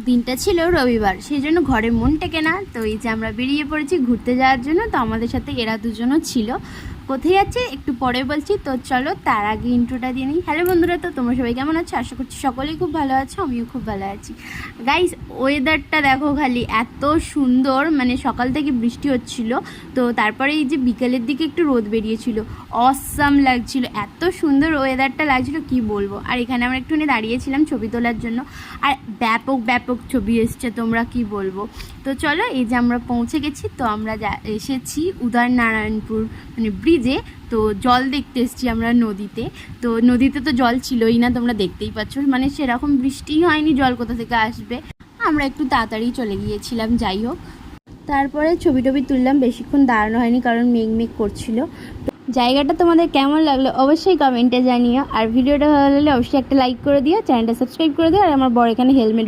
দিনটা ছিল রবিবার, সেই জন্য ঘরে মন টেকে না। তো এই যে আমরা বেরিয়ে পড়েছি ঘুরতে যাওয়ার জন্য। তো আমাদের সাথে এরা দুজনও ছিল। কোথায় যাচ্ছে একটু পরে বলছি। তো চলো তার আগে ইন্ট্রোটা দিয়ে নিই। হ্যালো বন্ধুরা, তো তোমরা সবাই কেমন আছো? আশা করছি সকলেই খুব ভালো আছো, আমিও খুব ভালো আছি। গাইস, ওয়েদারটা দেখো খালি, এত সুন্দর। মানে সকাল থেকে বৃষ্টি হচ্ছিল, তো তারপরে এই যে বিকেলের দিকে একটু রোদ বেরিয়েছিল, অসাম লাগছিল, এত সুন্দর ওয়েদারটা লাগছিল কি বলবো। আর এখানে আমরা একটুখানি দাঁড়িয়েছিলাম ছবি তোলার জন্য, আর ব্যাপক ব্যাপক ছবি এসছে, তোমরা কি বলবো। তো চলো এই যে আমরা পৌঁছে গেছি। তো আমরা এসেছি উদয়নারায়ণপুর মানে ব্রিজে। তো জল দেখতে এসেছি আমরা নদীতে। তো নদীতে তো জল ছিলই না, তোমরা দেখতেই পাচ্ছ, মানে সেরকম বৃষ্টিই হয়নি, জল কোথা থেকে আসবে। আমরা একটু তাড়াতাড়ি চলে গিয়েছিলাম, যাই হোক। তারপরে ছবি টবি তুললাম, বেশিক্ষণ দাঁড়ানো হয়নি কারণ মেঘ মেঘ করছিল। জায়গাটা তোমাদের কেমন লাগলো অবশ্যই কমেন্টে জানিও। আর ভিডিওটা ভালো লাগলে অবশ্যই একটা লাইক করে দিও, চ্যানেলটা সাবস্ক্রাইব করে দিও। আর আমার বড় এখানে হেলমেট